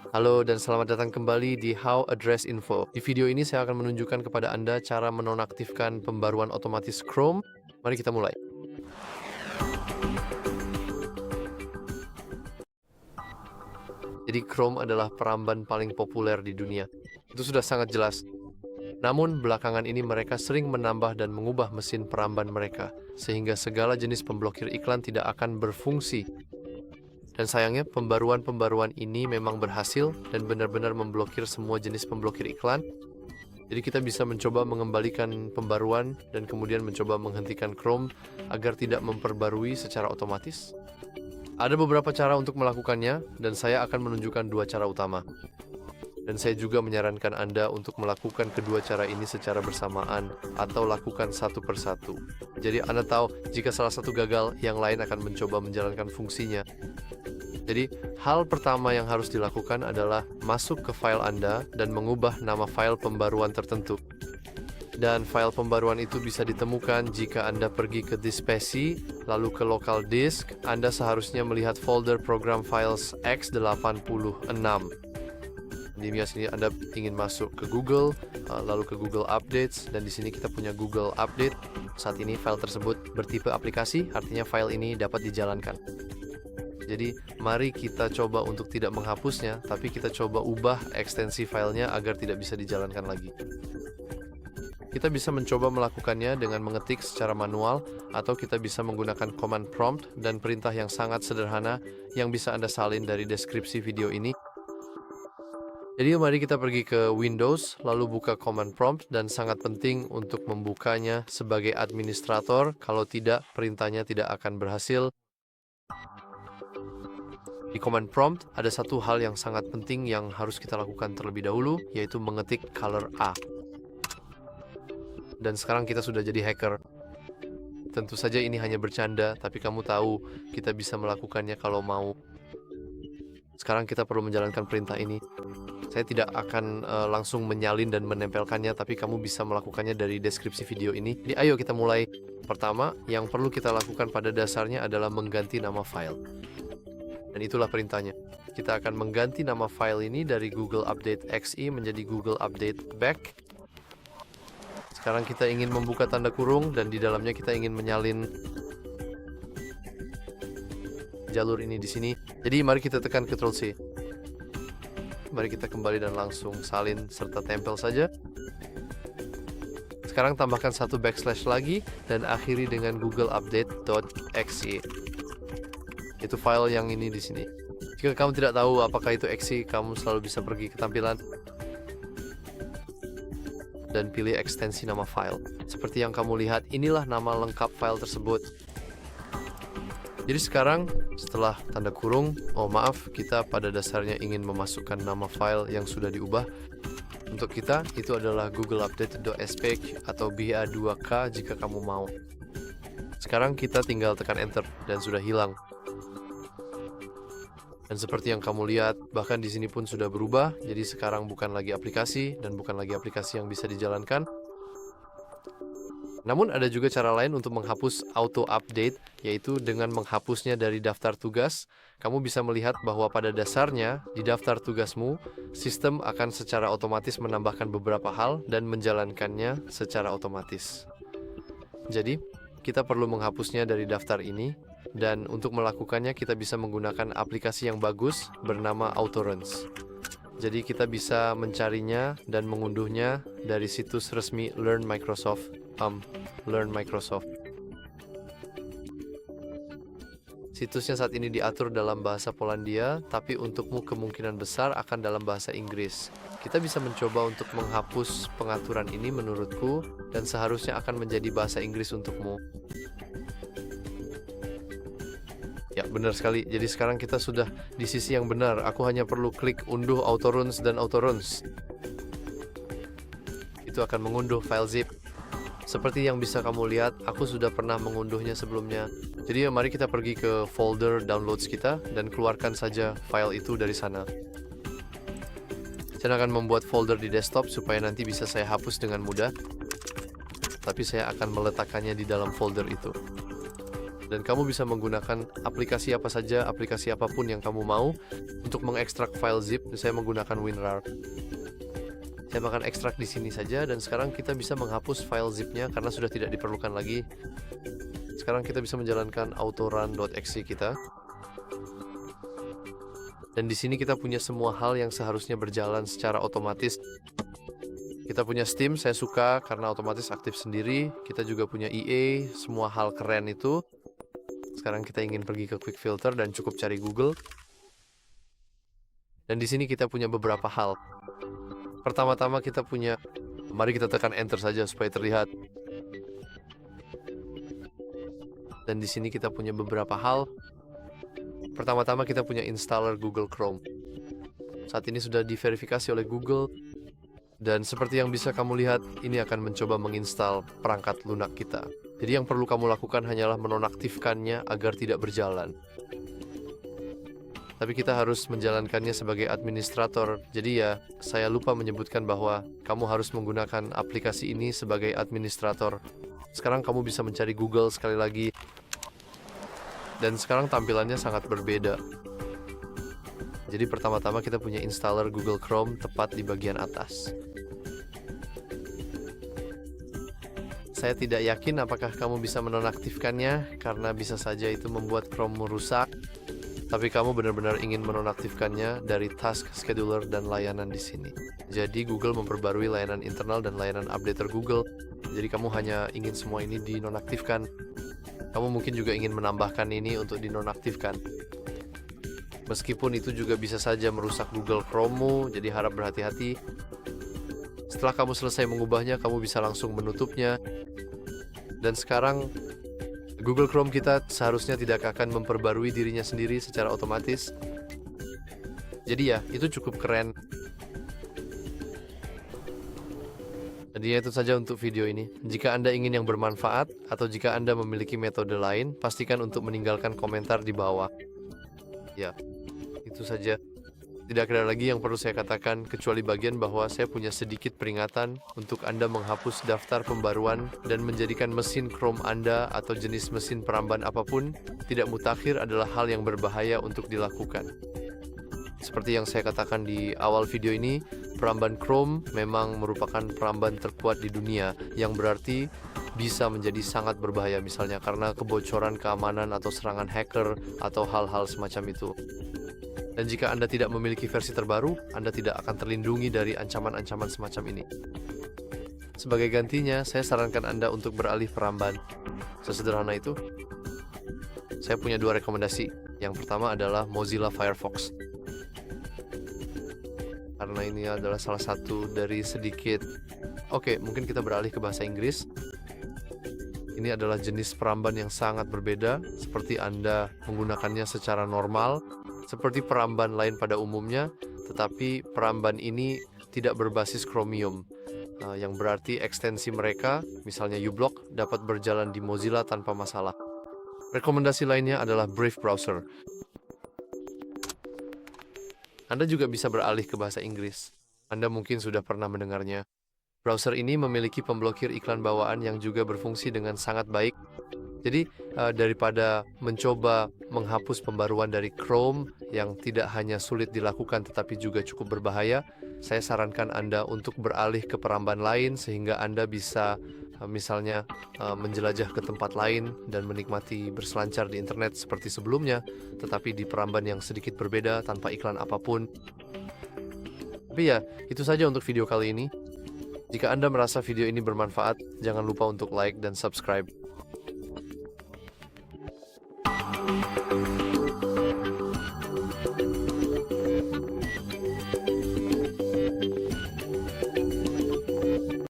Halo dan selamat datang kembali di How Address Info. Di video ini saya akan menunjukkan kepada Anda cara menonaktifkan pembaruan otomatis Chrome. Mari kita mulai. Jadi Chrome adalah peramban paling populer di dunia. Itu sudah sangat jelas. Namun belakangan ini mereka sering menambah dan mengubah mesin peramban mereka, sehingga segala jenis pemblokir iklan tidak akan berfungsi. Dan sayangnya pembaruan-pembaruan ini memang berhasil dan benar-benar memblokir semua jenis pemblokir iklan. Jadi kita bisa mencoba mengembalikan pembaruan dan kemudian mencoba menghentikan Chrome agar tidak memperbarui secara otomatis. Ada beberapa cara untuk melakukannya dan saya akan menunjukkan dua cara utama. Dan saya juga menyarankan Anda untuk melakukan kedua cara ini secara bersamaan atau lakukan satu persatu. Jadi Anda tahu jika salah satu gagal, yang lain akan mencoba menjalankan fungsinya. Jadi, hal pertama yang harus dilakukan adalah masuk ke file Anda dan mengubah nama file pembaruan tertentu. Dan file pembaruan itu bisa ditemukan jika Anda pergi ke disk PC, lalu ke local disk, Anda seharusnya melihat folder program files x86. Di sini Anda ingin masuk ke Google, lalu ke Google Updates, dan di sini kita punya Google Update. Saat ini file tersebut bertipe aplikasi, artinya file ini dapat dijalankan. Jadi, mari kita coba untuk tidak menghapusnya, tapi kita coba ubah ekstensi filenya agar tidak bisa dijalankan lagi. Kita bisa mencoba melakukannya dengan mengetik secara manual, atau kita bisa menggunakan command prompt dan perintah yang sangat sederhana yang bisa Anda salin dari deskripsi video ini. Jadi, mari kita pergi ke Windows, lalu buka command prompt, dan sangat penting untuk membukanya sebagai administrator, kalau tidak, perintahnya tidak akan berhasil. Di command prompt, ada satu hal yang sangat penting yang harus kita lakukan terlebih dahulu, yaitu mengetik color A. Dan sekarang kita sudah jadi hacker. Tentu saja ini hanya bercanda, tapi kamu tahu kita bisa melakukannya kalau mau. Sekarang kita perlu menjalankan perintah ini. Saya tidak akan langsung menyalin dan menempelkannya, tapi kamu bisa melakukannya dari deskripsi video ini. Jadi ayo kita mulai. Pertama, yang perlu kita lakukan pada dasarnya adalah mengganti nama file. Dan itulah perintahnya. Kita akan mengganti nama file ini dari Google Update XE menjadi Google Update Back. Sekarang kita ingin membuka tanda kurung dan di dalamnya kita ingin menyalin jalur ini di sini. Jadi mari kita tekan Ctrl C. Mari kita kembali dan langsung salin serta tempel saja. Sekarang tambahkan satu backslash lagi dan akhiri dengan Google Update.exe. Itu file yang ini di sini. Jika kamu tidak tahu apakah itu exe, kamu selalu bisa pergi ke tampilan dan pilih ekstensi nama file. Seperti yang kamu lihat, inilah nama lengkap file tersebut. Jadi sekarang, setelah tanda kurung, kita pada dasarnya ingin memasukkan nama file yang sudah diubah. Untuk kita, itu adalah Google Update.spec atau BA2K jika kamu mau. Sekarang kita tinggal tekan enter dan sudah hilang. Dan seperti yang kamu lihat, bahkan di sini pun sudah berubah, jadi sekarang bukan lagi aplikasi, dan bukan lagi aplikasi yang bisa dijalankan. Namun ada juga cara lain untuk menghapus auto-update, yaitu dengan menghapusnya dari daftar tugas. Kamu bisa melihat bahwa pada dasarnya, di daftar tugasmu, sistem akan secara otomatis menambahkan beberapa hal dan menjalankannya secara otomatis. Jadi, kita perlu menghapusnya dari daftar ini. Dan untuk melakukannya kita bisa menggunakan aplikasi yang bagus bernama Autoruns. Jadi kita bisa mencarinya dan mengunduhnya dari situs resmi Learn Microsoft. Situsnya saat ini diatur dalam bahasa Polandia, tapi untukmu kemungkinan besar akan dalam bahasa Inggris. Kita bisa mencoba untuk menghapus pengaturan ini menurutku, dan seharusnya akan menjadi bahasa Inggris untukmu. Ya, benar sekali. Jadi sekarang kita sudah di sisi yang benar. Aku hanya perlu klik unduh Autoruns dan Autoruns. Itu akan mengunduh file zip. Seperti yang bisa kamu lihat, aku sudah pernah mengunduhnya sebelumnya. Jadi mari kita pergi ke folder downloads kita dan keluarkan saja file itu dari sana. Saya akan membuat folder di desktop supaya nanti bisa saya hapus dengan mudah. Tapi saya akan meletakkannya di dalam folder itu. Dan kamu bisa menggunakan aplikasi apa saja, aplikasi apapun yang kamu mau untuk mengekstrak file zip. Saya menggunakan WinRAR. Saya akan ekstrak di sini saja, dan sekarang kita bisa menghapus file zipnya karena sudah tidak diperlukan lagi. Sekarang kita bisa menjalankan autorun.exe kita. Dan di sini kita punya semua hal yang seharusnya berjalan secara otomatis. Kita punya Steam, saya suka karena otomatis aktif sendiri. Kita juga punya EA, semua hal keren itu. Sekarang kita ingin pergi ke Quick Filter dan cukup cari Google. Dan di sini kita punya beberapa hal. Pertama-tama kita punya, mari kita tekan Enter saja supaya terlihat. Dan di sini kita punya beberapa hal. Pertama-tama kita punya installer Google Chrome. Saat ini sudah diverifikasi oleh Google. Dan seperti yang bisa kamu lihat, ini akan mencoba menginstal perangkat lunak kita. Jadi yang perlu kamu lakukan hanyalah menonaktifkannya agar tidak berjalan. Tapi kita harus menjalankannya sebagai administrator. Jadi ya, saya lupa menyebutkan bahwa kamu harus menggunakan aplikasi ini sebagai administrator. Sekarang kamu bisa mencari Google sekali lagi. Dan sekarang tampilannya sangat berbeda. Jadi pertama-tama kita punya installer Google Chrome tepat di bagian atas. Saya tidak yakin apakah kamu bisa menonaktifkannya, karena bisa saja itu membuat Chrome merusak. Tapi kamu benar-benar ingin menonaktifkannya dari Task Scheduler dan layanan di sini. Jadi Google memperbarui layanan internal dan layanan updater Google. Jadi kamu hanya ingin semua ini dinonaktifkan. Kamu mungkin juga ingin menambahkan ini untuk dinonaktifkan. Meskipun itu juga bisa saja merusak Google Chrome-mu, jadi harap berhati-hati. Setelah kamu selesai mengubahnya, kamu bisa langsung menutupnya. Dan sekarang, Google Chrome kita seharusnya tidak akan memperbarui dirinya sendiri secara otomatis. Jadi ya, itu cukup keren. Jadi itu saja untuk video ini. Jika Anda ingin yang bermanfaat, atau jika Anda memiliki metode lain, pastikan untuk meninggalkan komentar di bawah. Ya, itu saja. Tidak ada lagi yang perlu saya katakan, kecuali bagian bahwa saya punya sedikit peringatan untuk Anda menghapus daftar pembaruan dan menjadikan mesin Chrome Anda atau jenis mesin peramban apapun tidak mutakhir adalah hal yang berbahaya untuk dilakukan. Seperti yang saya katakan di awal video ini, peramban Chrome memang merupakan peramban terkuat di dunia, yang berarti bisa menjadi sangat berbahaya misalnya karena kebocoran keamanan atau serangan hacker atau hal-hal semacam itu. Dan jika Anda tidak memiliki versi terbaru, Anda tidak akan terlindungi dari ancaman-ancaman semacam ini. Sebagai gantinya, saya sarankan Anda untuk beralih peramban. Sesederhana itu. Saya punya 2 rekomendasi. Yang pertama adalah Mozilla Firefox. Karena ini adalah salah satu dari sedikit... Oke, mungkin kita beralih ke bahasa Inggris. Ini adalah jenis peramban yang sangat berbeda, seperti Anda menggunakannya secara normal, seperti peramban lain pada umumnya, tetapi peramban ini tidak berbasis Chromium, yang berarti ekstensi mereka, misalnya uBlock, dapat berjalan di Mozilla tanpa masalah. Rekomendasi lainnya adalah Brave Browser. Anda juga bisa beralih ke bahasa Inggris. Anda mungkin sudah pernah mendengarnya. Browser ini memiliki pemblokir iklan bawaan yang juga berfungsi dengan sangat baik. Jadi, daripada mencoba menghapus pembaruan dari Chrome yang tidak hanya sulit dilakukan tetapi juga cukup berbahaya, saya sarankan Anda untuk beralih ke peramban lain sehingga Anda bisa misalnya menjelajah ke tempat lain dan menikmati berselancar di internet seperti sebelumnya, tetapi di peramban yang sedikit berbeda tanpa iklan apapun. Tapi ya, itu saja untuk video kali ini. Jika Anda merasa video ini bermanfaat, jangan lupa untuk like dan subscribe.